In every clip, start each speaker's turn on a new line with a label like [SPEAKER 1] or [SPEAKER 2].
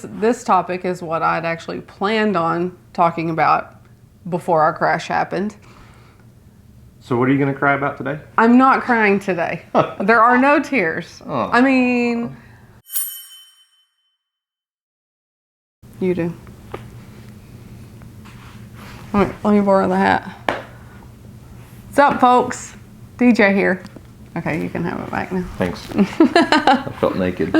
[SPEAKER 1] This topic is what I'd actually planned on talking about before our crash happened.
[SPEAKER 2] So what are you going to cry about today?
[SPEAKER 1] I'm not crying today. There are no tears.
[SPEAKER 2] Oh.
[SPEAKER 1] I mean, you do. Let me borrow the hat. What's up, folks? DJ here. Okay, you can have it back now.
[SPEAKER 2] Thanks. I felt naked.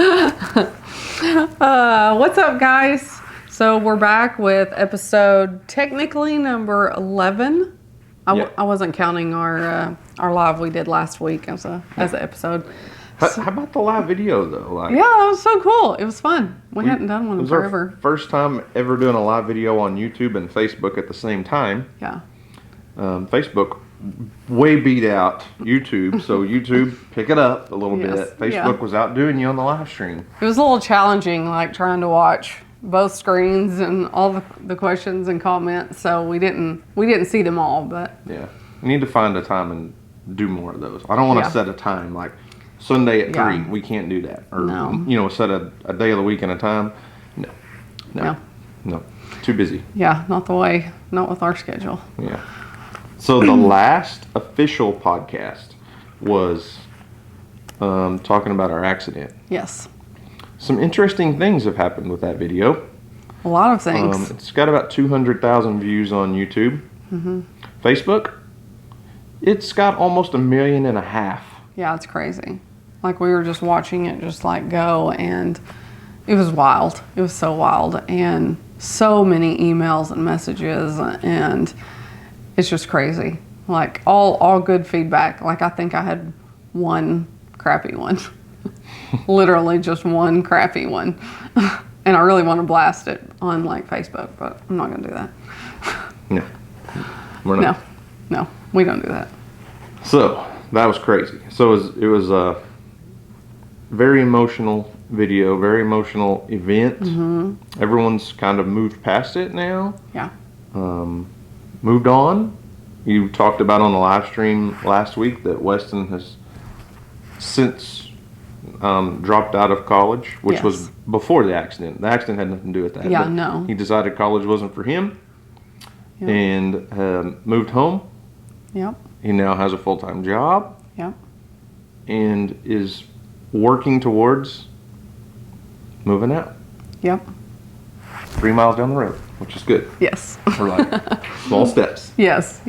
[SPEAKER 1] What's up, guys? So we're back with episode technically number 11. I wasn't counting our live we did last week as an episode.
[SPEAKER 2] How about the live video though?
[SPEAKER 1] Yeah, that was so cool. It was fun. We hadn't done one in forever.
[SPEAKER 2] Our first time ever doing a live video on YouTube and Facebook at the same time.
[SPEAKER 1] Yeah.
[SPEAKER 2] Facebook way beat out YouTube, so YouTube pick it up a little bit. Facebook was outdoing you on the live stream.
[SPEAKER 1] It was a little challenging, like trying to watch both screens and all the questions and comments. So we didn't see them all, but
[SPEAKER 2] yeah, we need to find a time and do more of those. I don't want to set a time like Sunday at 3. We can't do that, or set a day of the week and a time. No, too busy.
[SPEAKER 1] Yeah, not with our schedule.
[SPEAKER 2] Yeah. So the last official podcast was talking about our accident.
[SPEAKER 1] Yes.
[SPEAKER 2] Some interesting things have happened with that video.
[SPEAKER 1] A lot of things.
[SPEAKER 2] It's got about 200,000 views on YouTube. Mm-hmm. Facebook, it's got almost 1.5 million.
[SPEAKER 1] Yeah, it's crazy. Like we were just watching it just like go, and it was wild. It was so wild, and so many emails and messages, and it's just crazy. Like all good feedback. Like I think I had one crappy one. Literally just one crappy one. And I really want to blast it on like Facebook, but I'm not going to do that.
[SPEAKER 2] No. We're not.
[SPEAKER 1] No, we don't do that.
[SPEAKER 2] So that was crazy. So it was a very emotional video, very emotional event. Mm-hmm. Everyone's kind of moved past it now.
[SPEAKER 1] Yeah.
[SPEAKER 2] Moved on. You talked about on the live stream last week that Weston has since dropped out of college, which was before the accident. The accident had nothing to do with that.
[SPEAKER 1] Yeah, no.
[SPEAKER 2] He decided college wasn't for him and moved home.
[SPEAKER 1] Yep.
[SPEAKER 2] He now has a full-time job.
[SPEAKER 1] Yep. And
[SPEAKER 2] is working towards moving out.
[SPEAKER 1] Yep.
[SPEAKER 2] 3 miles down the road, which is good.
[SPEAKER 1] Yes.
[SPEAKER 2] Or like small steps.
[SPEAKER 1] Yes.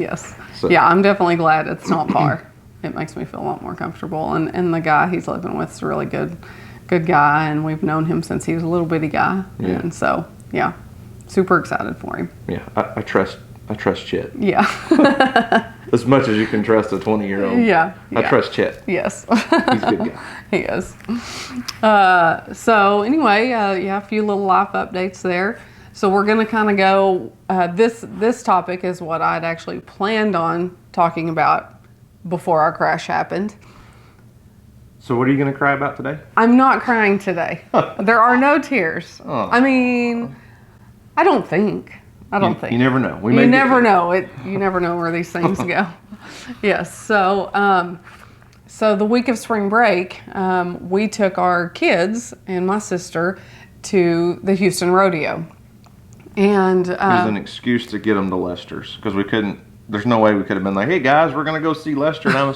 [SPEAKER 1] So. Yeah, I'm definitely glad it's not far. It makes me feel a lot more comfortable. And the guy he's living with is a really good guy, and we've known him since he was a little bitty guy. Yeah. And so, yeah, super excited for him.
[SPEAKER 2] Yeah, I trust Chet.
[SPEAKER 1] Yeah.
[SPEAKER 2] As much as you can trust a 20-year-old.
[SPEAKER 1] Yeah.
[SPEAKER 2] I trust Chet.
[SPEAKER 1] Yes.
[SPEAKER 2] He's a good guy.
[SPEAKER 1] He is. So anyway, a few little life updates there. So we're going to kind of go, this topic is what I'd actually planned on talking about before our crash happened.
[SPEAKER 2] So what are you going to cry about today?
[SPEAKER 1] I'm not crying today. There are no tears. Oh. I mean, I don't think.
[SPEAKER 2] You never know.
[SPEAKER 1] You never know. You never know where these things go. Yes. So, so the week of spring break, we took our kids and my sister to the Houston Rodeo. And
[SPEAKER 2] it was an excuse to get them to Lester's because we couldn't. There's no way we could have been like, "Hey guys, we're gonna go see Lester, and I'm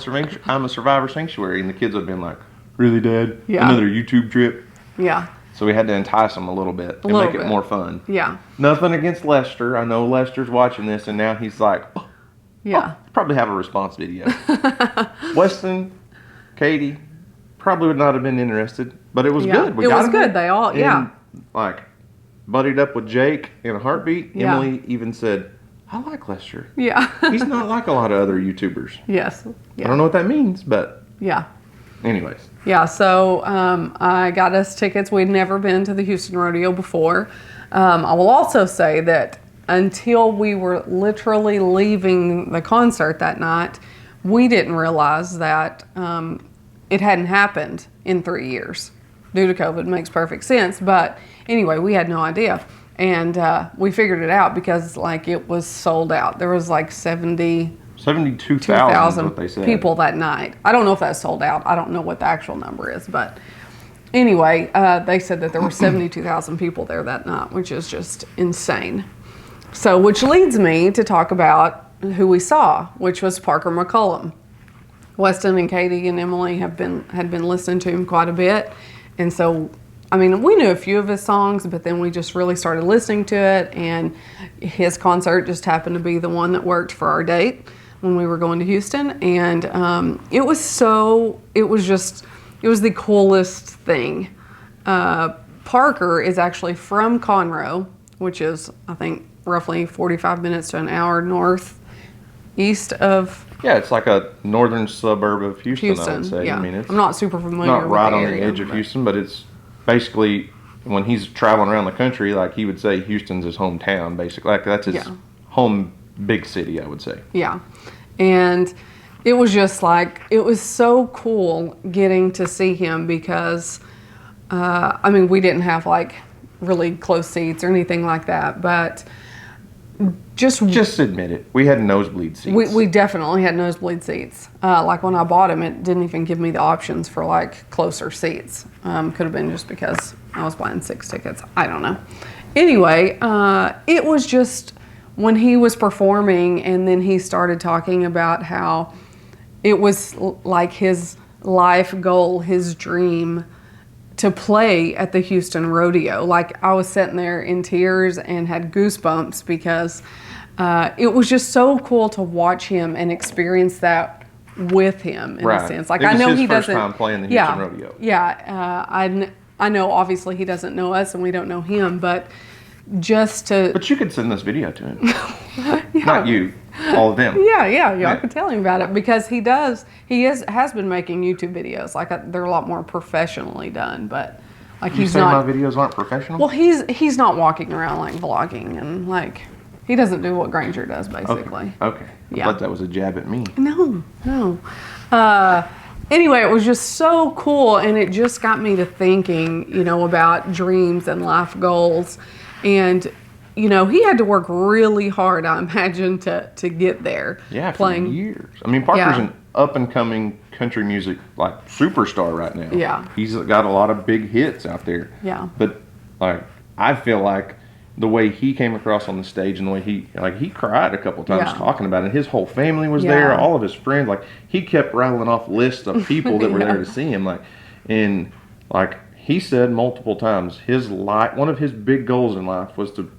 [SPEAKER 2] a Survivor Sanctuary," and the kids would have been like, "Really, Dad?
[SPEAKER 1] Yeah.
[SPEAKER 2] Another YouTube trip?"
[SPEAKER 1] Yeah.
[SPEAKER 2] So we had to entice them a little bit and make it more fun.
[SPEAKER 1] Yeah.
[SPEAKER 2] Nothing against Lester. I know Lester's watching this, and now he's like, probably have a response video. Weston, Katie, probably would not have been interested, but it was good.
[SPEAKER 1] It was good. They all,
[SPEAKER 2] like, buddied up with Jake in a heartbeat. Yeah. Emily even said, I like Lester.
[SPEAKER 1] Yeah.
[SPEAKER 2] He's not like a lot of other YouTubers.
[SPEAKER 1] Yes.
[SPEAKER 2] Yeah. I don't know what that means, but.
[SPEAKER 1] Yeah.
[SPEAKER 2] Anyways.
[SPEAKER 1] Yeah, so I got us tickets. We'd never been to the Houston Rodeo before. I will also say that until we were literally leaving the concert that night, we didn't realize that it hadn't happened in 3 years. Due to COVID, makes perfect sense. But anyway, we had no idea. And we figured it out because like it was sold out. There was like 72,000
[SPEAKER 2] what they said.
[SPEAKER 1] People that night. I don't know if that's sold out. I don't know what the actual number is, but anyway, they said that there were 72,000 people there that night, which is just insane. So, which leads me to talk about who we saw, which was Parker McCollum. Weston and Katie and Emily had been listening to him quite a bit, and so, I mean, we knew a few of his songs, but then we just really started listening to it, and his concert just happened to be the one that worked for our date when we were going to Houston, and it was the coolest thing. Parker is actually from Conroe, which is, I think, roughly 45 minutes to an hour northeast of...
[SPEAKER 2] Yeah, it's like a northern suburb of Houston, I would say.
[SPEAKER 1] Yeah.
[SPEAKER 2] I mean, it's
[SPEAKER 1] I'm not super familiar
[SPEAKER 2] not
[SPEAKER 1] with
[SPEAKER 2] right
[SPEAKER 1] the
[SPEAKER 2] on
[SPEAKER 1] area,
[SPEAKER 2] the edge of Houston, but it's basically, when he's traveling around the country, like, he would say Houston's his hometown, basically. Like, that's his home big city, I would say.
[SPEAKER 1] Yeah. And it was just like, it was so cool getting to see him because, I mean, we didn't have like really close seats or anything like that, but just
[SPEAKER 2] admit it. We had nosebleed seats.
[SPEAKER 1] We definitely had nosebleed seats. Like when I bought them, it didn't even give me the options for like closer seats. Could have been just because I was buying 6 tickets. I don't know. Anyway, it was just when he was performing and then he started talking about how it was like his life goal, his dream to play at the Houston Rodeo. Like, I was sitting there in tears and had goosebumps because it was just so cool to watch him and experience that with him in a sense. Like,
[SPEAKER 2] it was
[SPEAKER 1] I know
[SPEAKER 2] his
[SPEAKER 1] he
[SPEAKER 2] first
[SPEAKER 1] doesn't.
[SPEAKER 2] time playing the Houston Rodeo.
[SPEAKER 1] Yeah, I know obviously he doesn't know us and we don't know him, but just to.
[SPEAKER 2] But you could send this video to him. Not you, all of them.
[SPEAKER 1] Yeah. I could tell him about it because he has been making YouTube videos. Like, they're a lot more professionally done, but like
[SPEAKER 2] You say my videos aren't professional?
[SPEAKER 1] Well, he's not walking around like vlogging and like he doesn't do what Granger does basically.
[SPEAKER 2] Okay.
[SPEAKER 1] Yeah.
[SPEAKER 2] I thought that was a jab at me.
[SPEAKER 1] No. Anyway, it was just so cool, and it just got me to thinking, about dreams and life goals. And, he had to work really hard, I imagine, to get there.
[SPEAKER 2] Yeah, playing for years. I mean, Parker's an up-and-coming country music, like, superstar right now.
[SPEAKER 1] Yeah.
[SPEAKER 2] He's got a lot of big hits out there.
[SPEAKER 1] Yeah.
[SPEAKER 2] But, like, I feel like the way he came across on the stage and the way he cried a couple times talking about it. His whole family was there, all of his friends. Like, he kept rattling off lists of people that were there to see him. Like, and, like, he said multiple times, one of his big goals in life was to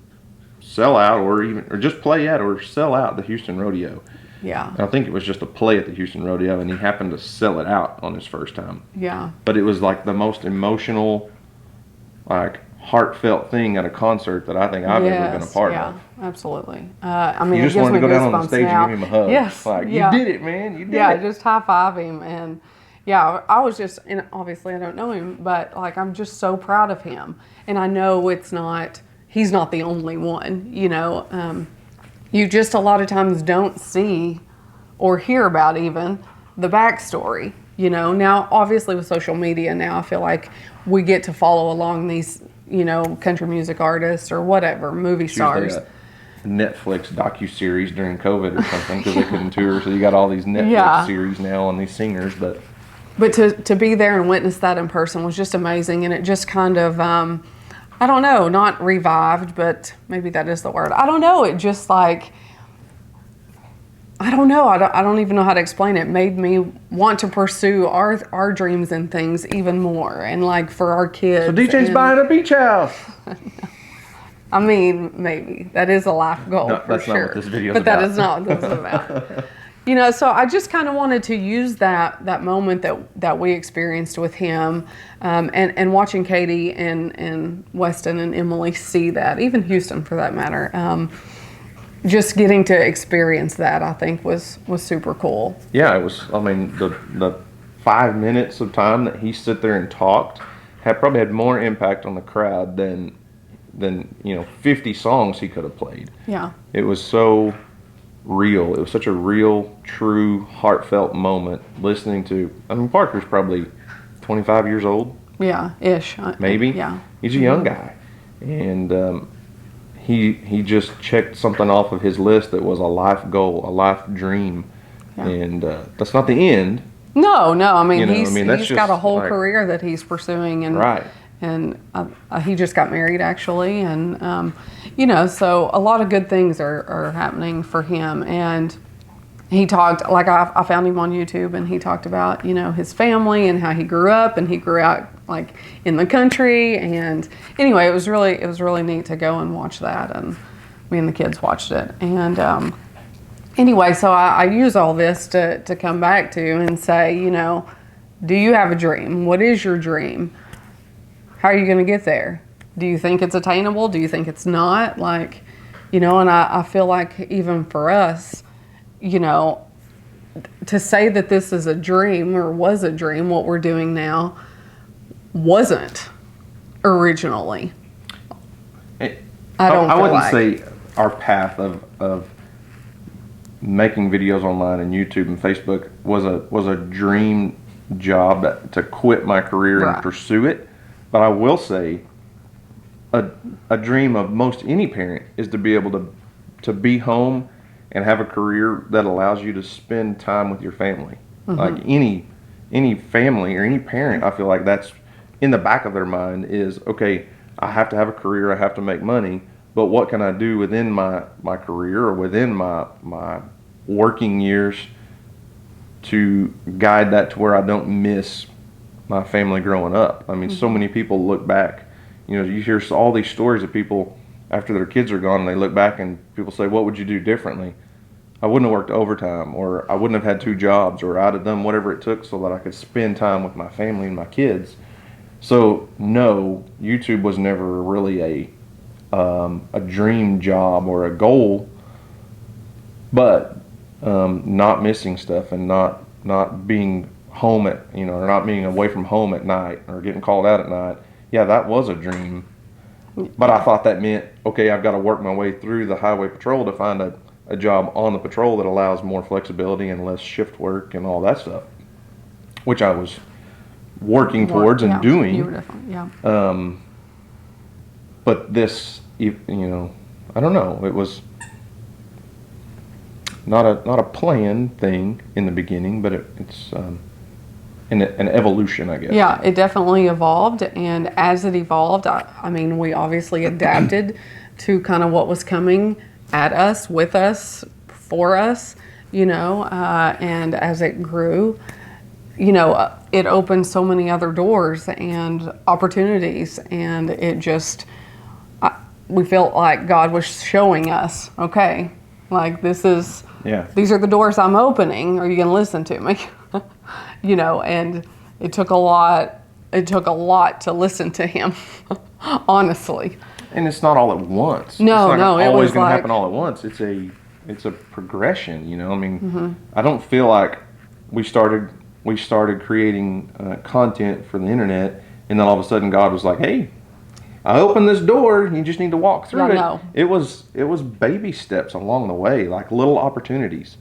[SPEAKER 2] sell out or just play at or sell out the Houston Rodeo.
[SPEAKER 1] Yeah.
[SPEAKER 2] And I think it was just a play at the Houston Rodeo, and he happened to sell it out on his first time.
[SPEAKER 1] Yeah.
[SPEAKER 2] But it was like the most emotional, like, heartfelt thing at a concert that I think I've ever been a part of.
[SPEAKER 1] Absolutely. I mean,
[SPEAKER 2] you just wanted to go down on the stage and give him a hug.
[SPEAKER 1] Yes.
[SPEAKER 2] Like, you did it, man. You did it.
[SPEAKER 1] Yeah, just high five him. And yeah, I was just, and obviously I don't know him, but like, I'm just so proud of him. And I know he's not the only one, you just a lot of times don't see or hear about even the backstory, Now, obviously with social media now, I feel like we get to follow along these, country music artists or whatever, movie stars.
[SPEAKER 2] Netflix docuseries during COVID or something because they couldn't tour, so you got all these Netflix series now on these singers. But
[SPEAKER 1] to be there and witness that in person was just amazing, and it just kind of, I don't know, not revived, but maybe that is the word. I don't know, it just like, I don't know, I don't even know how to explain it. It made me want to pursue our dreams and things even more, and like for our kids.
[SPEAKER 2] So DJ's buying a beach house.
[SPEAKER 1] I mean, maybe. That is a life goal for sure.
[SPEAKER 2] That's not what this video's
[SPEAKER 1] about. But that is not what this is about. So I just kind of wanted to use that moment that we experienced with him, and watching Katie and Weston and Emily see that, even Houston for that matter. Just getting to experience that, I think, was super cool.
[SPEAKER 2] Yeah, it was. I mean, the 5 minutes of time that he stood there and talked probably had more impact on the crowd than 50 songs he could have played.
[SPEAKER 1] Yeah.
[SPEAKER 2] It was so real. It was such a real, true, heartfelt moment listening to. I mean, Parker's probably 25 years old.
[SPEAKER 1] Yeah, ish.
[SPEAKER 2] Maybe.
[SPEAKER 1] Yeah.
[SPEAKER 2] He's a young guy, and he just checked something off of his list that was a life goal, a life dream, and that's not the end.
[SPEAKER 1] No, I mean,
[SPEAKER 2] You know,
[SPEAKER 1] he's
[SPEAKER 2] that's
[SPEAKER 1] got a
[SPEAKER 2] just,
[SPEAKER 1] whole
[SPEAKER 2] like-
[SPEAKER 1] career that he's pursuing, and
[SPEAKER 2] Right.
[SPEAKER 1] and he just got married actually, and you know, so a lot of good things are happening for him. And he talked, like I found him on YouTube, and he talked about, you know, his family and how he grew up, and he grew out like in the country. And anyway, it was really neat to go and watch that, and me and the kids watched it. And anyway, so I use all this to come back to and say, you know, do you have a dream? What is your dream? How are you going to get there? Do you think it's attainable? Do you think it's not? Like, you know, and I feel like even for us, you know, to say that this is a dream or was a dream, what we're doing now wasn't originally. I
[SPEAKER 2] wouldn't say our path of making videos online and YouTube and Facebook was a dream job to quit my career
[SPEAKER 1] Right.
[SPEAKER 2] and pursue it. But I will say a dream of most any parent is to be able to be home and have a career that allows you to spend time with your family.
[SPEAKER 1] Mm-hmm.
[SPEAKER 2] Like any family or any parent, I feel like that's in the back of their mind is, okay, I have to have a career, I have to make money, but what can I do within my career or within my working years to guide that to where I don't miss my family growing up. I mean, so many people look back, you know, you hear all these stories of people after their kids are gone and they look back and people say, what would you do differently? I wouldn't have worked overtime, or I wouldn't have had 2 jobs, or I'd have done whatever it took so that I could spend time with my family and my kids. So no, YouTube was never really a dream job or a goal, but not missing stuff and not being home at, you know, or not being away from home at night or getting called out at night. Yeah, that was a dream. But I thought that meant, okay, I've got to work my way through the highway patrol to find a job on the patrol that allows more flexibility and less shift work and all that stuff, which I was working towards and doing.
[SPEAKER 1] You were definitely, yeah.
[SPEAKER 2] But this, you know, I don't know. It was not a planned thing in the beginning, but it's an evolution, I guess.
[SPEAKER 1] Yeah, it definitely evolved, and as it evolved, I mean, we obviously adapted to kind of what was coming at us, with us, for us, you know, and as it grew, you know, it opened so many other doors and opportunities, and it just, we felt like God was showing us, okay, like these are the doors I'm opening. Are you going to listen to me? You know, and it took a lot to listen to him, honestly.
[SPEAKER 2] And it's not all at once.
[SPEAKER 1] No,
[SPEAKER 2] it's not
[SPEAKER 1] it
[SPEAKER 2] always
[SPEAKER 1] was
[SPEAKER 2] going to
[SPEAKER 1] like,
[SPEAKER 2] happen all at once. It's a progression, you know. I mean, I don't feel like we started creating content for the internet, and then all of a sudden God was like, "Hey, I opened this door. You just need to walk through it."
[SPEAKER 1] No.
[SPEAKER 2] It was baby steps along the way, like little opportunities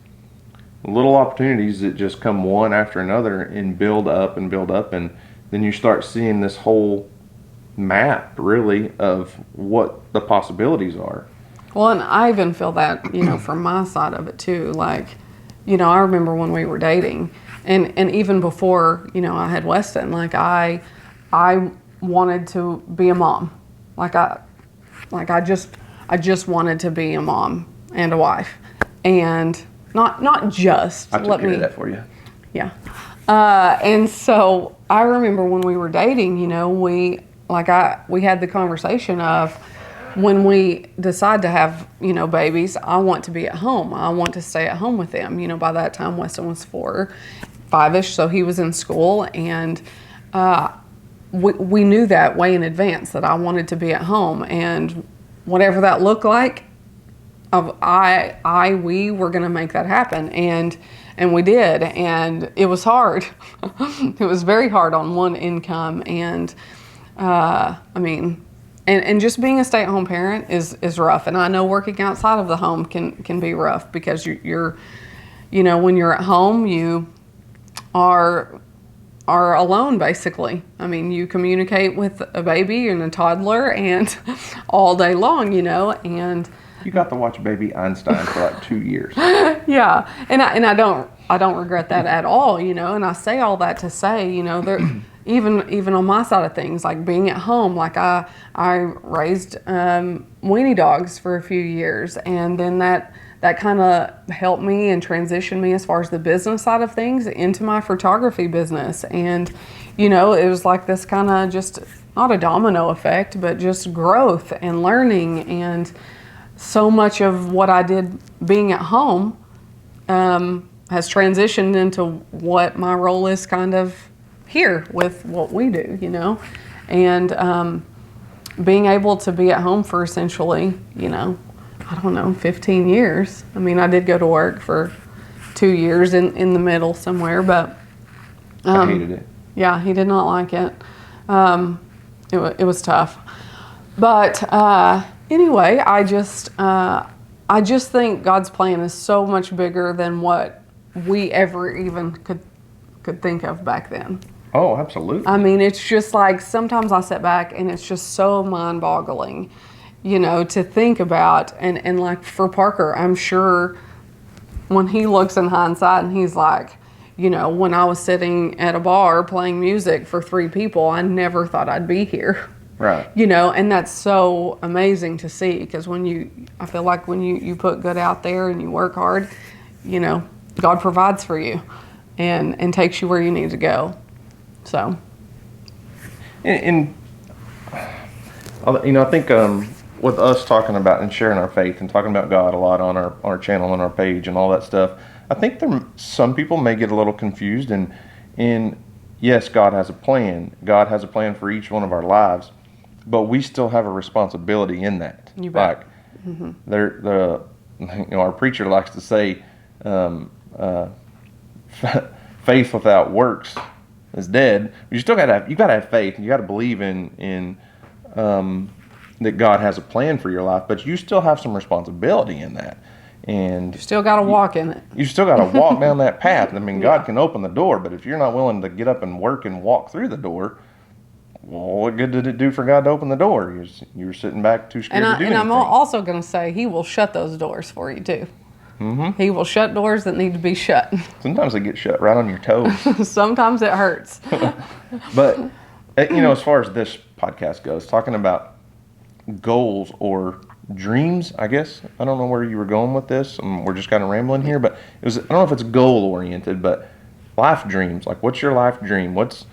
[SPEAKER 2] that just come one after another and build up, and then you start seeing this whole map, really, of what the possibilities are.
[SPEAKER 1] Well, and I even feel that, you know, from my side of it too. Like, you know, I remember when we were dating, and even before, you know, I had Weston, like I wanted to be a mom. I just wanted to be a mom and a wife, and not just.
[SPEAKER 2] I took care of that for you.
[SPEAKER 1] Yeah, and so I remember when we were dating, you know, we had the conversation of, when we decide to have, you know, babies, I want to be at home. I want to stay at home with them. You know, by that time Weston was 5-ish, so he was in school, and we knew that way in advance that I wanted to be at home, and whatever that looked like, we were going to make that happen, and we did, and it was hard. It was very hard on one income, and I mean, and just being a stay-at-home parent is rough, and I know working outside of the home can be rough, because you're, you know, when you're at home, you are alone, basically. I mean, you communicate with a baby and a toddler and all day long, you know, and
[SPEAKER 2] You got to watch baby Einstein for like 2 years.
[SPEAKER 1] Yeah, and I don't regret that at all, you know. And I say all that to say, you know, there even on my side of things, like being at home, like I raised weenie dogs for a few years, and then that kind of helped me and transitioned me as far as the business side of things into my photography business. And you know, it was like this kind of just not a domino effect, but just growth and learning. And so much of what I did being at home has transitioned into what my role is kind of here with what we do, you know. And being able to be at home for essentially, you know, I don't know, 15 years. I mean, I did go to work for 2 years in the middle somewhere, but
[SPEAKER 2] I hated it.
[SPEAKER 1] Yeah, he did not like it. It was tough. But anyway, I just think God's plan is so much bigger than what we ever even could think of back then.
[SPEAKER 2] Oh, absolutely.
[SPEAKER 1] I mean, it's just like sometimes I sit back and it's just so mind-boggling, you know, to think about. And like for Parker, I'm sure when he looks in hindsight and he's like, you know, when I was sitting at a bar playing music for 3 people, I never thought I'd be here.
[SPEAKER 2] Right.
[SPEAKER 1] You know, and that's so amazing to see, because I feel like when you put good out there and you work hard, you know, God provides for you and takes you where you need to go. So.
[SPEAKER 2] And you know, I think with us talking about and sharing our faith and talking about God a lot on our channel and our page and all that stuff, I think some people may get a little confused. And yes, God has a plan. God has a plan for each one of our lives, but we still have a responsibility in that.
[SPEAKER 1] You bet.
[SPEAKER 2] Like, you know, our preacher likes to say, faith without works is dead. You still gotta have faith, and you gotta believe in that God has a plan for your life, but you still have some responsibility in that. And
[SPEAKER 1] you still got to walk in it.
[SPEAKER 2] You still got to walk down that path. I mean, God can open the door, but if you're not willing to get up and work and walk through the door, well, what good did it do for God to open the door? You were sitting back too scared to do anything.
[SPEAKER 1] And I'm also going to say He will shut those doors for you too. Mm-hmm. He will shut doors that need to be shut.
[SPEAKER 2] Sometimes they get shut right on your toes.
[SPEAKER 1] Sometimes it hurts.
[SPEAKER 2] But, you know, as far as this podcast goes, talking about goals or dreams, I guess. I don't know where you were going with this. We're just kind of rambling here, but I don't know if it's goal oriented, but life dreams. Like, what's your life dream? What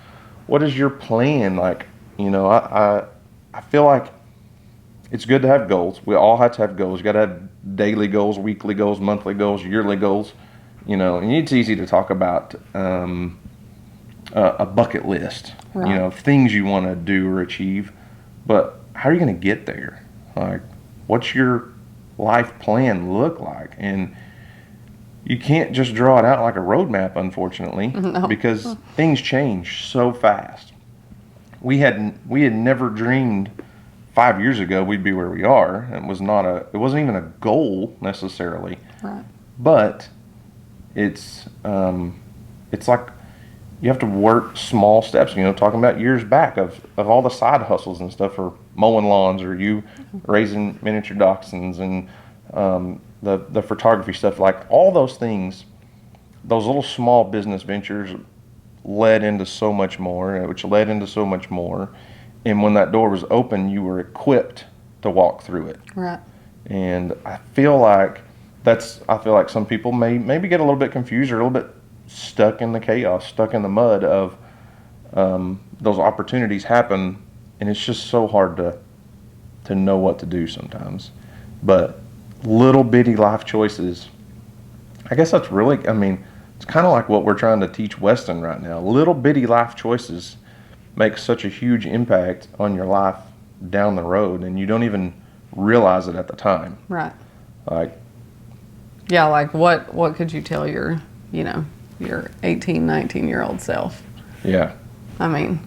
[SPEAKER 2] is your plan? Like, you know, I feel like it's good to have goals. We all have to have goals. You got to have daily goals, weekly goals, monthly goals, yearly goals. You know, and it's easy to talk about a bucket list. Right. You know, things you want to do or achieve, but how are you going to get there? Like, what's your life plan look like? And you can't just draw it out like a roadmap, unfortunately, because things change so fast. We had never dreamed 5 years ago we'd be where we are. It wasn't even a goal necessarily.
[SPEAKER 1] Right.
[SPEAKER 2] But it's like you have to work small steps, you know, talking about years back of all the side hustles and stuff, for mowing lawns, or you raising miniature dachshunds, and the photography stuff. Like, all those things, those little small business ventures led into so much more, which led into so much more. And when that door was open, you were equipped to walk through it.
[SPEAKER 1] Right.
[SPEAKER 2] And I feel like some people maybe get a little bit confused or a little bit stuck in the chaos, stuck in the mud of those opportunities happen, and it's just so hard to know what to do sometimes. But little bitty life choices, I guess that's really, I mean, it's kind of like what we're trying to teach Weston right now. Little bitty life choices make such a huge impact on your life down the road, and you don't even realize it at the time.
[SPEAKER 1] Right.
[SPEAKER 2] Like,
[SPEAKER 1] yeah, like what could you tell your 18, 19-year-old self?
[SPEAKER 2] Yeah.
[SPEAKER 1] I mean,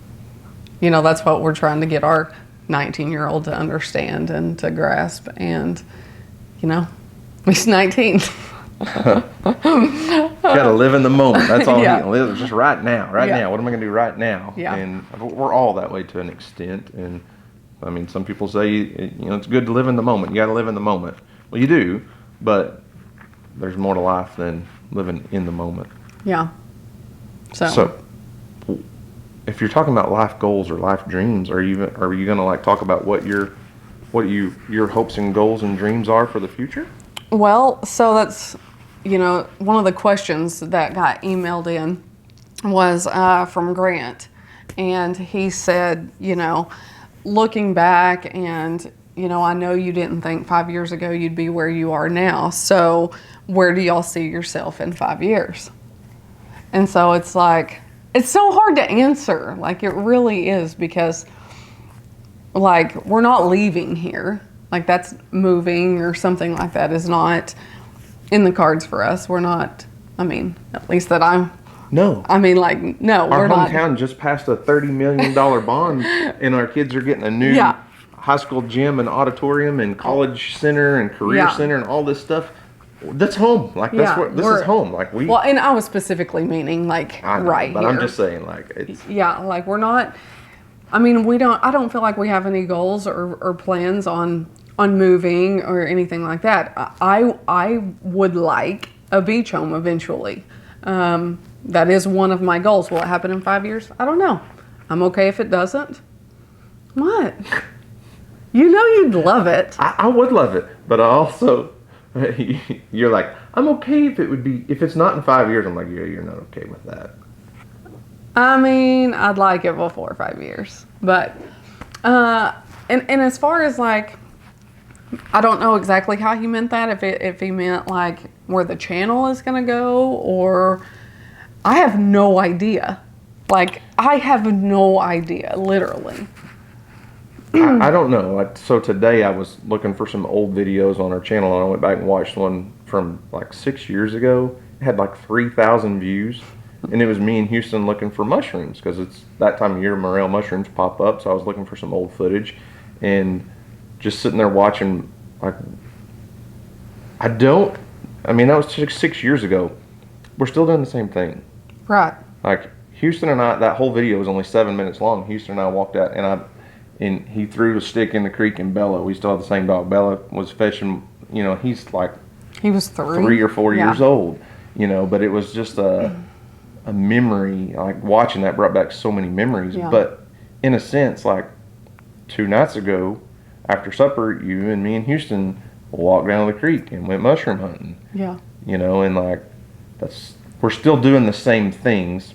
[SPEAKER 1] you know, that's what we're trying to get our 19-year-old to understand and to grasp. And, you know, he's 19.
[SPEAKER 2] Gotta live in the moment. That's all.
[SPEAKER 1] Yeah.
[SPEAKER 2] Live just right now. Right
[SPEAKER 1] Yeah.
[SPEAKER 2] now. What am I gonna do right now?
[SPEAKER 1] Yeah.
[SPEAKER 2] And we're all that way to an extent. And I mean, some people say, you know, it's good to live in the moment. You gotta live in the moment. Well, you do, but there's more to life than living in the moment.
[SPEAKER 1] Yeah.
[SPEAKER 2] So if you're talking about life goals or life dreams, are you going to like talk about what your hopes and goals and dreams are for the future?
[SPEAKER 1] Well, so that's, one of the questions that got emailed in was from Grant. And he said, looking back and, I know you didn't think 5 years ago you'd be where you are now. So where do y'all see yourself in 5 years? And so it's like, it's so hard to answer. Like, it really is, because like, we're not leaving here. Like, that's moving or something like that is not in the cards for us. We're not, at least that I'm.
[SPEAKER 2] No.
[SPEAKER 1] No,
[SPEAKER 2] our
[SPEAKER 1] we're not.
[SPEAKER 2] Our hometown just passed a $30 million bond, and our kids are getting a new high school gym and auditorium and college center and career center and all this stuff. That's home. Like, that's what this is home. Like,
[SPEAKER 1] well, and I was specifically meaning like right
[SPEAKER 2] but
[SPEAKER 1] here.
[SPEAKER 2] I'm just saying, like, it's
[SPEAKER 1] like, we're not. I don't feel like we have any goals or plans on moving or anything like that. I would like a beach home eventually. That is one of my goals. Will it happen in 5 years? I don't know. I'm okay if it doesn't. What? You'd love it.
[SPEAKER 2] I would love it, but I also, you're like, I'm okay if it's not in 5 years. I'm like, yeah, you're not okay with that.
[SPEAKER 1] I'd like it before 5 years, but, and as far as like, I don't know exactly how he meant that. If he meant like where the channel is going to go, or I have no idea. Like, I have no idea, literally.
[SPEAKER 2] I don't know. Like, so today I was looking for some old videos on our channel, and I went back and watched one from like 6 years ago. It had like 3,000 views, and it was me in Houston looking for mushrooms, because it's that time of year morel mushrooms pop up. So I was looking for some old footage, and just sitting there watching. Like, that was 6 years ago. We're still doing the same thing.
[SPEAKER 1] Right.
[SPEAKER 2] Like, Houston and I, that whole video was only 7 minutes long. Houston and I walked out, and he threw a stick in the creek, and Bella, we still have the same dog. Bella was fishing, he's like,
[SPEAKER 1] he was
[SPEAKER 2] 3 or 4 years old, but it was just a memory. Like, watching that brought back so many memories.
[SPEAKER 1] Yeah.
[SPEAKER 2] But in a sense, like, 2 nights ago, after supper, you and me and Houston walked down to the creek and went mushroom hunting.
[SPEAKER 1] Yeah.
[SPEAKER 2] And like, we're still doing the same things,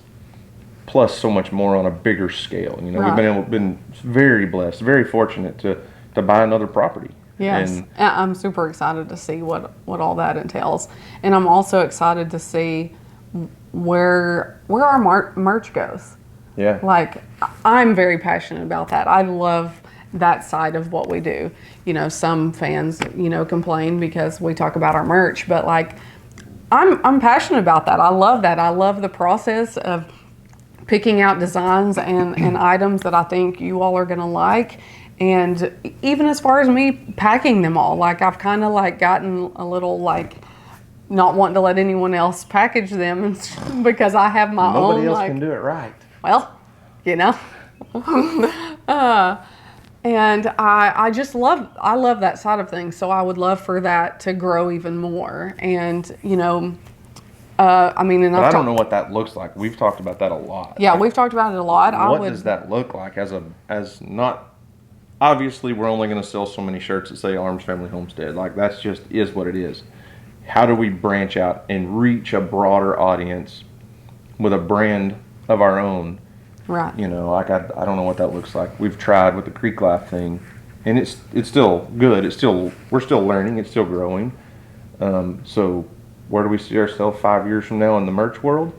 [SPEAKER 2] plus so much more on a bigger scale.
[SPEAKER 1] Right.
[SPEAKER 2] We've been very blessed, very fortunate to buy another property.
[SPEAKER 1] Yes, and I'm super excited to see what all that entails, and I'm also excited to see where our merch goes.
[SPEAKER 2] Yeah.
[SPEAKER 1] Like, I'm very passionate about that. I love that side of what we do. Some fans, complain because we talk about our merch, but like, I'm passionate about that. I love that. I love the process of picking out designs and items that I think you all are gonna like. And even as far as me packing them all, like, I've kind of like gotten a little like not wanting to let anyone else package them, and because I have my own.
[SPEAKER 2] Nobody else can do it right.
[SPEAKER 1] Well, and I just love that side of things. So I would love for that to grow even more. And I don't
[SPEAKER 2] know what that looks like. We've talked about that a lot.
[SPEAKER 1] Yeah, we've talked about it a lot.
[SPEAKER 2] What does that look like as not? Obviously, we're only going to sell so many shirts that say Arms Family Homestead. Like, that's just is what it is. How do we branch out and reach a broader audience with a brand of our own?
[SPEAKER 1] Right.
[SPEAKER 2] Like, I don't know what that looks like. We've tried with the Creek Life thing, and it's still good. We're still learning. It's still growing. So where do we see ourselves 5 years from now in the merch world?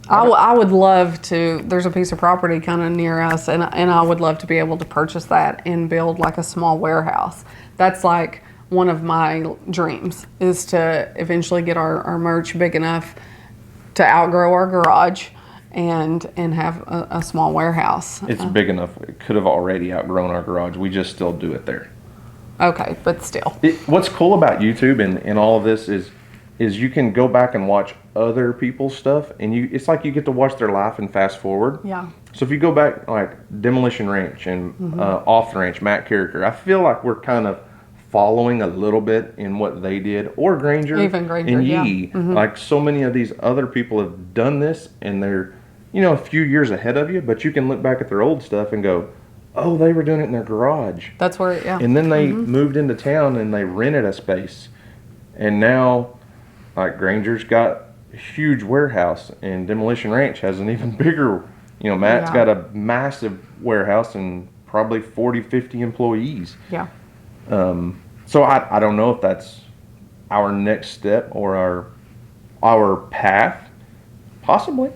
[SPEAKER 1] I would love to. There's a piece of property kind of near us, and I would love to be able to purchase that and build like a small warehouse. That's like one of my dreams, is to eventually get our merch big enough to outgrow our garage and have a small warehouse.
[SPEAKER 2] It's big enough. It could have already outgrown our garage. We just still do it there.
[SPEAKER 1] Okay, but still.
[SPEAKER 2] What's cool about YouTube and all of this is you can go back and watch other people's stuff, and it's like you get to watch their life and fast forward.
[SPEAKER 1] Yeah.
[SPEAKER 2] So if you go back, like Demolition Ranch and Off the Ranch, Matt Carricker, I feel like we're kind of following a little bit in what they did, or Granger,
[SPEAKER 1] Even Granger,
[SPEAKER 2] and
[SPEAKER 1] yeah.
[SPEAKER 2] Yee. Like so many of these other people have done this, and they're, you know, a few years ahead of you, but you can look back at their old stuff and go, oh, they were doing it in their garage.
[SPEAKER 1] That's where, yeah.
[SPEAKER 2] And then they moved into town and they rented a space. And now, like, Granger's got a huge warehouse, and Demolition Ranch has an even bigger, you know, Matt's got a massive warehouse and probably 40, 50 employees.
[SPEAKER 1] Yeah.
[SPEAKER 2] So I don't know if that's our next step or our path. Possibly.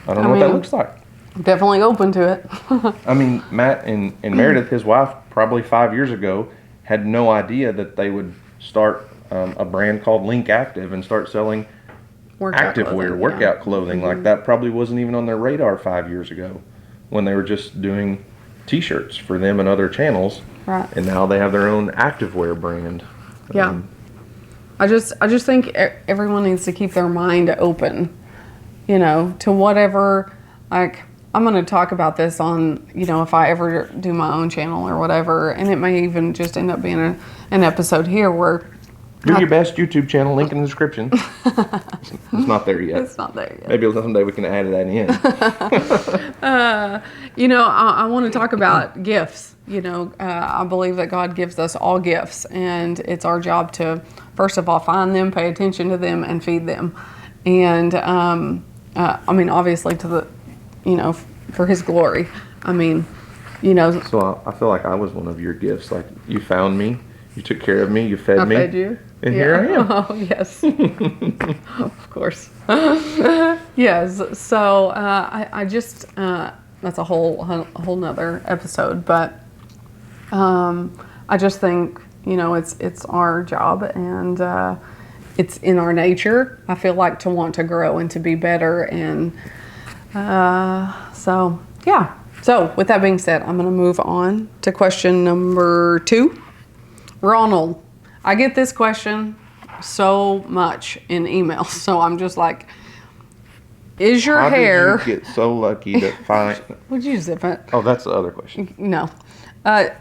[SPEAKER 2] I don't know what that looks like.
[SPEAKER 1] Definitely open to it.
[SPEAKER 2] I mean, Matt and Meredith, his wife, probably 5 years ago, had no idea that they would start a brand called Link Active and start selling activewear, workout clothing. Like that probably wasn't even on their radar 5 years ago when they were just doing t-shirts for them and other channels.
[SPEAKER 1] Right.
[SPEAKER 2] And now they have their own activewear brand.
[SPEAKER 1] Yeah. I just think everyone needs to keep their mind open, you know, to whatever, like, I'm going to talk about this on, you know, if I ever do my own channel or whatever, and it may even just end up being an episode here where...
[SPEAKER 2] Do your best YouTube channel, link in the description. It's not there yet.
[SPEAKER 1] It's not there yet.
[SPEAKER 2] Maybe someday we can add that in.
[SPEAKER 1] You know, I want to talk about gifts. You know, I believe that God gives us all gifts, and it's our job to, first of all, find them, pay attention to them, and feed them. And, I mean, obviously to the, you know, for His glory. I mean, you know.
[SPEAKER 2] So I feel like I was one of your gifts. Like, you found me, you took care of me, you fed me.
[SPEAKER 1] I fed you.
[SPEAKER 2] And here I am.
[SPEAKER 1] Oh, yes. Of course. Yes. So I just, that's a whole nother episode. But I just think, you know, it's our job, and it's in our nature, I feel like, to want to grow and to be better. And so, yeah. So with that being said, I'm going to move on to question number 2. Ronald, I get this question so much in emails, so I'm just like, is your hair...
[SPEAKER 2] How did you get so lucky to find...
[SPEAKER 1] Would you zip it?
[SPEAKER 2] Oh, that's the other question.
[SPEAKER 1] No.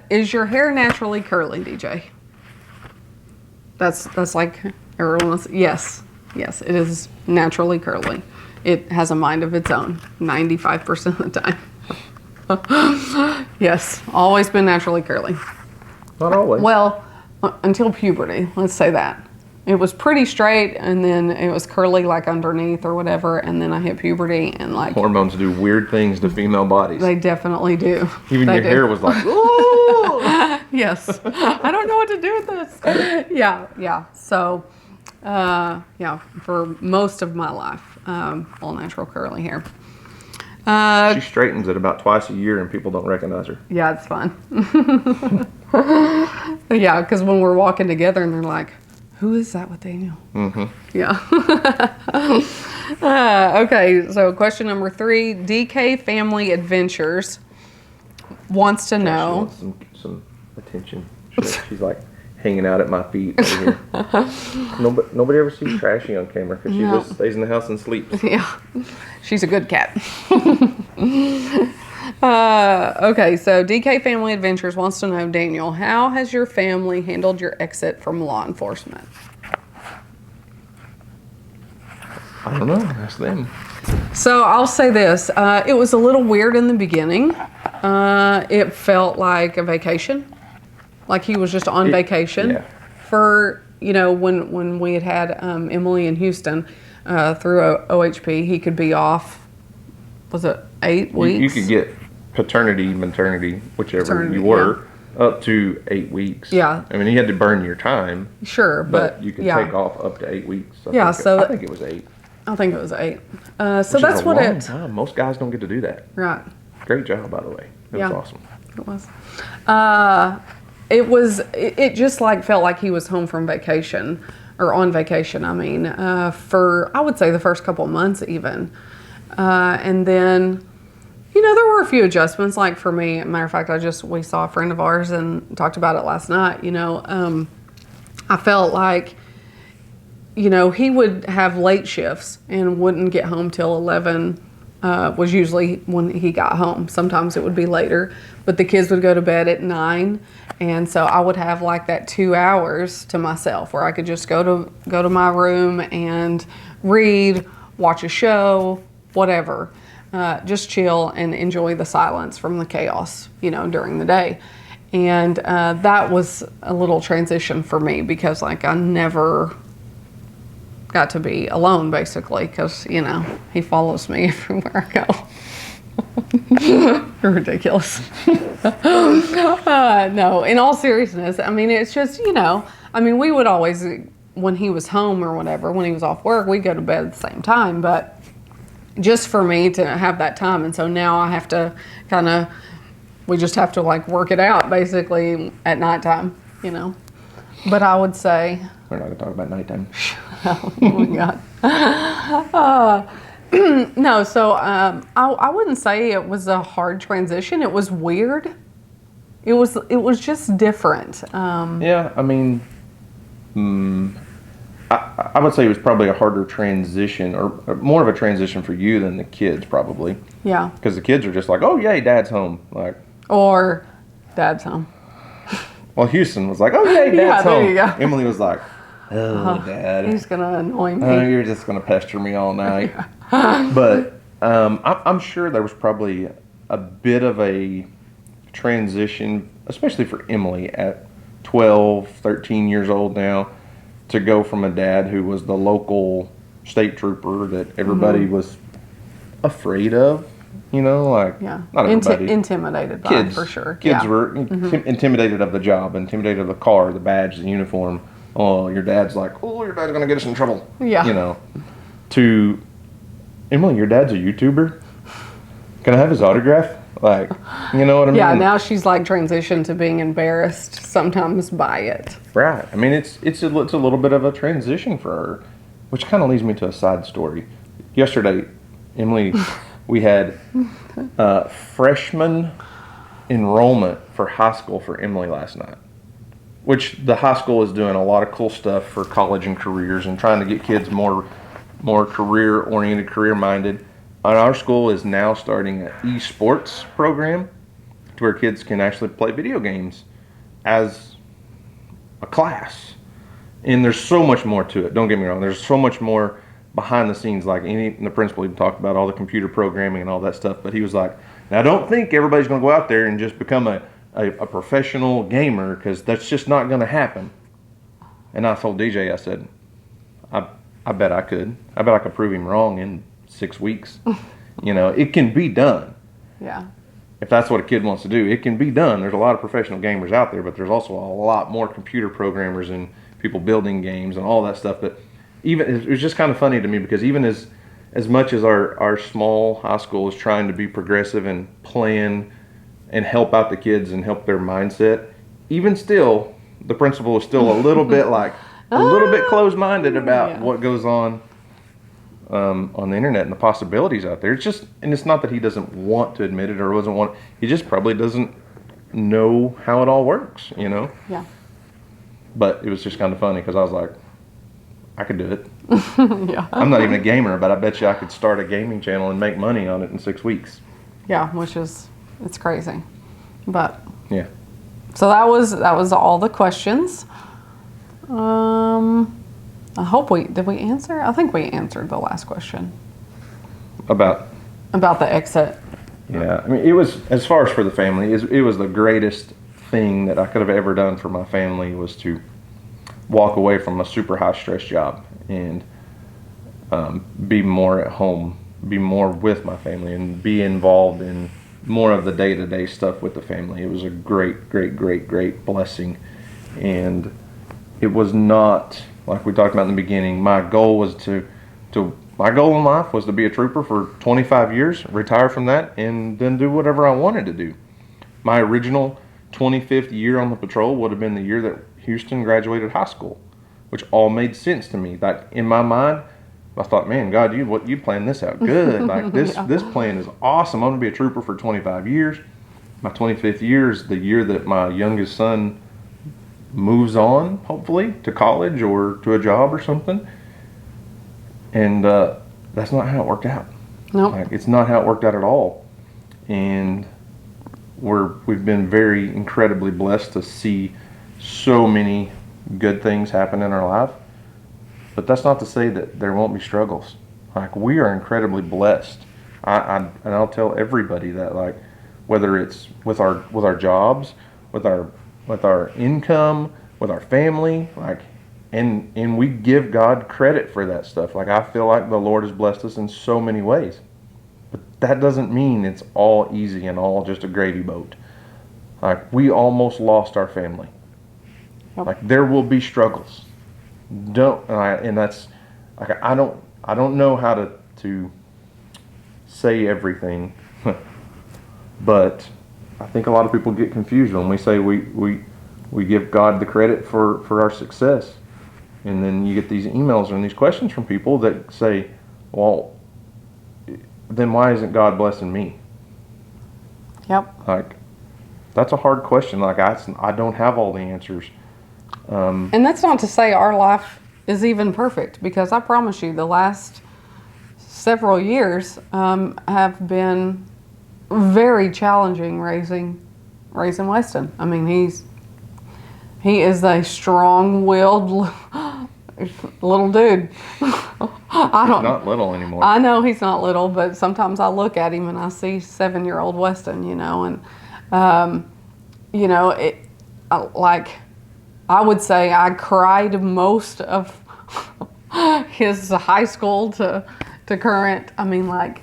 [SPEAKER 1] Is your hair naturally curly, DJ? That's like everyone's... Yes, it is naturally curly. It has a mind of its own, 95% of the time. Yes, always been naturally curly.
[SPEAKER 2] Not always.
[SPEAKER 1] Well, until puberty, let's say that. It was pretty straight, and then it was curly like underneath or whatever, and then I hit puberty, and like...
[SPEAKER 2] Hormones do weird things to female bodies.
[SPEAKER 1] They definitely do.
[SPEAKER 2] Even your hair was like, ooh!
[SPEAKER 1] Yes. I don't know what to do with this. Yeah. So, yeah, for most of my life, all natural curly hair.
[SPEAKER 2] She straightens it about twice a year, and people don't recognize her.
[SPEAKER 1] Yeah, it's fun. Yeah, because when we're walking together and they're like, who is that with Daniel? Mm-hmm. Yeah. Okay, so question number 3. DK Family Adventures wants to know.
[SPEAKER 2] She wants some attention. She's like hanging out at my feet over here. Nobody ever sees Trashy on camera because she just stays in the house and sleeps.
[SPEAKER 1] Yeah, she's a good cat. Okay, so DK Family Adventures wants to know, Daniel, how has your family handled your exit from law enforcement?
[SPEAKER 2] I don't know. Ask them.
[SPEAKER 1] So I'll say this. It was a little weird in the beginning. It felt like a vacation. Like he was just on vacation.
[SPEAKER 2] Yeah.
[SPEAKER 1] For, you know, when we had Emily in Houston through OHP, he could be off, was it 8 weeks?
[SPEAKER 2] You could get paternity, maternity, whichever you were, up to 8 weeks.
[SPEAKER 1] Yeah.
[SPEAKER 2] I mean, you had to burn your time.
[SPEAKER 1] Sure, but
[SPEAKER 2] you could take off up to 8 weeks.
[SPEAKER 1] I
[SPEAKER 2] think it was 8.
[SPEAKER 1] I think it was 8. So
[SPEAKER 2] Which
[SPEAKER 1] that's
[SPEAKER 2] is a long time. Most guys don't get to do that.
[SPEAKER 1] Right.
[SPEAKER 2] Great job, by the way. It was awesome.
[SPEAKER 1] It was. It just like felt like he was home from vacation, or on vacation. I mean, for I would say the first couple of months even, and then, you know, there were a few adjustments. Like for me, matter of fact, we saw a friend of ours and talked about it last night. You know, I felt like, you know, he would have late shifts and wouldn't get home till 11. Was usually when he got home. Sometimes it would be later. but the kids would go to bed at 9. And so I would have like that 2 hours to myself where I could just go to my room and read, watch a show, whatever. Just chill and enjoy the silence from the chaos, during the day. And that was a little transition for me because like I never got to be alone basically because, he follows me everywhere I go. You're ridiculous. No, in all seriousness, I mean, it's just, we would always, when he was home or whatever, when he was off work, we'd go to bed at the same time, but just for me to have that time. And so now I have to we just have to like work it out basically at nighttime, But I would say.
[SPEAKER 2] We're not going to talk about nighttime.
[SPEAKER 1] Oh my God. No, so I wouldn't say it was a hard transition. It was weird. It was just different.
[SPEAKER 2] Yeah, I mean, I would say it was probably a harder transition, or more of a transition for you than the kids probably.
[SPEAKER 1] Yeah.
[SPEAKER 2] Because the kids are just like, oh yay, Dad's home, like.
[SPEAKER 1] Or Dad's home.
[SPEAKER 2] Well, Houston was like, oh yay, Dad's home.
[SPEAKER 1] There you go.
[SPEAKER 2] Emily was like, oh, Dad.
[SPEAKER 1] He's gonna annoy me.
[SPEAKER 2] Oh, you're just gonna pester me all night. But I'm sure there was probably a bit of a transition, especially for Emily at 12, 13 years old now, to go from a dad who was the local state trooper that everybody was afraid of, not everybody.
[SPEAKER 1] Intimidated by
[SPEAKER 2] kids,
[SPEAKER 1] for sure.
[SPEAKER 2] Kids were intimidated of the job, intimidated of the car, the badge, the uniform. Oh, your dad's like, oh, your dad's going to get us in trouble.
[SPEAKER 1] Yeah.
[SPEAKER 2] To Emily, your dad's a YouTuber. Can I have his autograph? Like, you know what I mean?
[SPEAKER 1] Yeah, now she's like transitioned to being embarrassed sometimes by it.
[SPEAKER 2] Right. I mean, it's a little bit of a transition for her, which kind of leads me to a side story. Yesterday, Emily, we had freshman enrollment for high school for Emily last night, which the high school is doing a lot of cool stuff for college and careers and trying to get kids more career-oriented, career-minded. And our school is now starting an esports program to where kids can actually play video games as a class. And there's so much more to it. Don't get me wrong. There's so much more behind the scenes. Like the principal even talked about all the computer programming and all that stuff. But he was like, now don't think everybody's going to go out there and just become a professional gamer, because that's just not going to happen. And I told DJ, I said, I bet I could. I bet I could prove him wrong in 6 weeks. It can be done.
[SPEAKER 1] Yeah.
[SPEAKER 2] If that's what a kid wants to do, it can be done. There's a lot of professional gamers out there, but there's also a lot more computer programmers and people building games and all that stuff. But even it was just kind of funny to me, because even as much as our small high school is trying to be progressive and plan and help out the kids and help their mindset, even still, the principal is still a little bit like a little bit closed-minded about what goes on the internet and the possibilities out there. It's not that he doesn't want to admit it or doesn't want. He just probably doesn't know how it all works,
[SPEAKER 1] Yeah.
[SPEAKER 2] But it was just kind of funny because I was like, I could do it.
[SPEAKER 1] Yeah.
[SPEAKER 2] I'm not even a gamer, but I bet you I could start a gaming channel and make money on it in 6 weeks.
[SPEAKER 1] Yeah, it's crazy. But
[SPEAKER 2] yeah.
[SPEAKER 1] So that was all the questions. I hope did we answer? I think we answered the last question.
[SPEAKER 2] About
[SPEAKER 1] the exit.
[SPEAKER 2] Yeah, I mean, it was, as far as for the family, it was the greatest thing that I could have ever done for my family, was to walk away from a super high stress job and be more at home, be more with my family, and be involved in more of the day-to-day stuff with the family. It was a great, great, great, great blessing. And it was not, like we talked about in the beginning, my goal in life was to be a trooper for 25 years, retire from that, and then do whatever I wanted to do. My original 25th year on the patrol would have been the year that Houston graduated high school, which all made sense to me. Like, in my mind, I thought, man, God, you planned this out good. Like, this plan is awesome. I'm going to be a trooper for 25 years. My 25th year is the year that my youngest son moves on, hopefully, to college or to a job or something. And that's not how it worked out.
[SPEAKER 1] Nope.
[SPEAKER 2] Like, it's not how it worked out at all. And we've been very incredibly blessed to see so many good things happen in our life. But that's not to say that there won't be struggles. Like, we are incredibly blessed. And I'll tell everybody that, like, whether it's with our jobs, with our income, with our family, like, and we give God credit for that stuff. Like, I feel like the Lord has blessed us in so many ways. But that doesn't mean it's all easy and all just a gravy boat. Like, we almost lost our family.
[SPEAKER 1] Yep.
[SPEAKER 2] Like, there will be struggles. And that's like, I don't know how to say everything, but I think a lot of people get confused when we say we give God the credit for our success, and then you get these emails and these questions from people that say, well, then why isn't God blessing me?
[SPEAKER 1] Yep.
[SPEAKER 2] Like, that's a hard question. Like, I don't have all the answers.
[SPEAKER 1] And that's not to say our life is even perfect, because I promise you the last several years have been very challenging raising Weston. I mean, he is a strong-willed little dude.
[SPEAKER 2] Not little anymore.
[SPEAKER 1] I know he's not little, but sometimes I look at him and I see 7-year-old Weston, and like, I would say I cried most of his high school to current. I mean, like,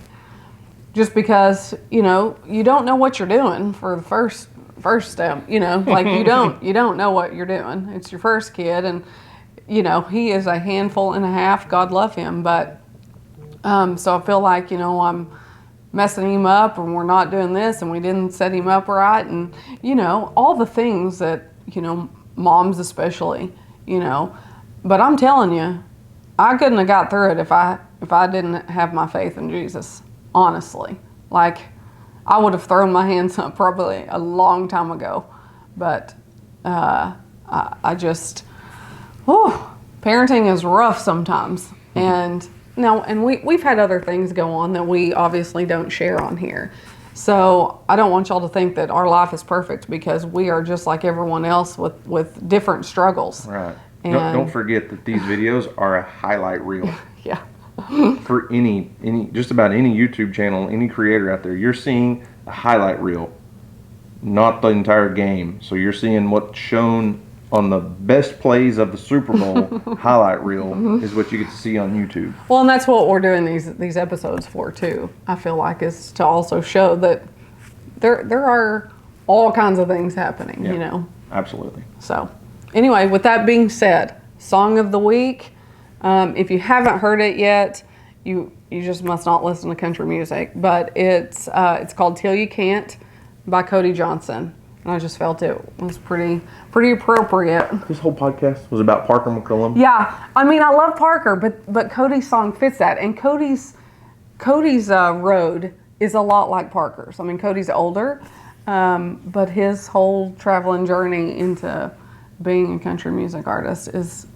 [SPEAKER 1] just because, you don't know what you're doing for the first step, like, you don't know what you're doing. It's your first kid, and, he is a handful and a half. God love him. But, so I feel like, I'm messing him up, and we're not doing this, and we didn't set him up right. And, all the things that, moms especially, but I'm telling you, I couldn't have got through it if I didn't have my faith in Jesus, honestly. Like, I would have thrown my hands up probably a long time ago. But I just, parenting is rough sometimes. And we've had other things go on that we obviously don't share on here. So I don't want y'all to think that our life is perfect, because we are just like everyone else with different struggles.
[SPEAKER 2] Right. Don't forget that these videos are a highlight reel.
[SPEAKER 1] Yeah.
[SPEAKER 2] For any just about any YouTube channel, any creator out there, you're seeing a highlight reel, not the entire game. So you're seeing what's shown on the best plays of the Super Bowl. Highlight reel is what you get to see on YouTube.
[SPEAKER 1] Well, and that's what we're doing these episodes for too. I feel like, is to also show that there are all kinds of things happening.
[SPEAKER 2] Yeah, absolutely.
[SPEAKER 1] So anyway, with that being said, song of the week. If you haven't heard it yet, you just must not listen to country music. But it's called "Till You Can't" by Cody Johnson. And I just felt it was pretty appropriate.
[SPEAKER 2] This whole podcast was about Parker McCollum.
[SPEAKER 1] Yeah, I mean, I love Parker, but Cody's song fits that. And Cody's road is a lot like Parker's. I mean, Cody's older, but his whole traveling journey into being a country music artist is...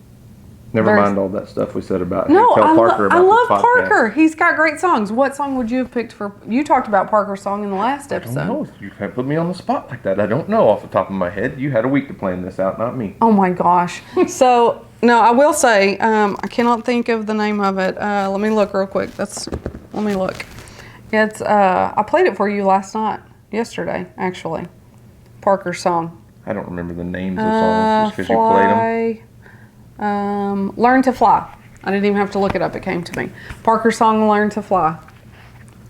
[SPEAKER 2] Never mind all that stuff we said about
[SPEAKER 1] No,
[SPEAKER 2] tell Parker about
[SPEAKER 1] I love
[SPEAKER 2] this podcast.
[SPEAKER 1] Parker. He's got great songs. What song would you have picked for... You talked about Parker's song in the last episode.
[SPEAKER 2] I don't know. You can't put me on the spot like that. I don't know off the top of my head. You had a week to plan this out, not me.
[SPEAKER 1] Oh my gosh. So, no, I will say, I cannot think of the name of it. Let me look real quick. Let me look. It's, I played it for you yesterday, actually. Parker's song.
[SPEAKER 2] I don't remember the names of songs just because you played them.
[SPEAKER 1] Learn to Fly. I didn't even have to look it up. It came to me. Parker's song, Learn to Fly.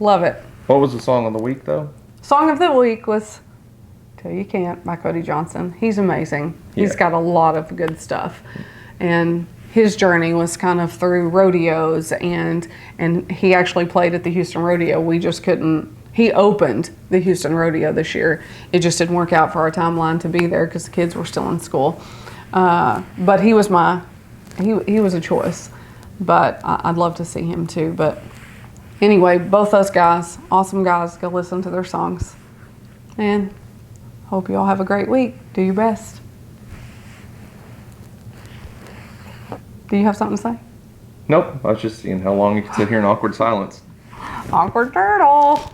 [SPEAKER 1] Love it.
[SPEAKER 2] What was the song of the week, though?
[SPEAKER 1] Song of the week was Till You Can't by Cody Johnson. He's amazing.
[SPEAKER 2] Yeah.
[SPEAKER 1] He's got a lot of good stuff. And his journey was kind of through rodeos, and he actually played at the Houston Rodeo. We just couldn't. He opened the Houston Rodeo this year. It just didn't work out for our timeline to be there because the kids were still in school. But he was he was a choice. But I'd love to see him too. But anyway, both those guys, awesome guys. Go listen to their songs. And hope you all have a great week. Do your best. Do you have something to say?
[SPEAKER 2] Nope. I was just seeing how long you could sit here in awkward silence.
[SPEAKER 1] Awkward turtle.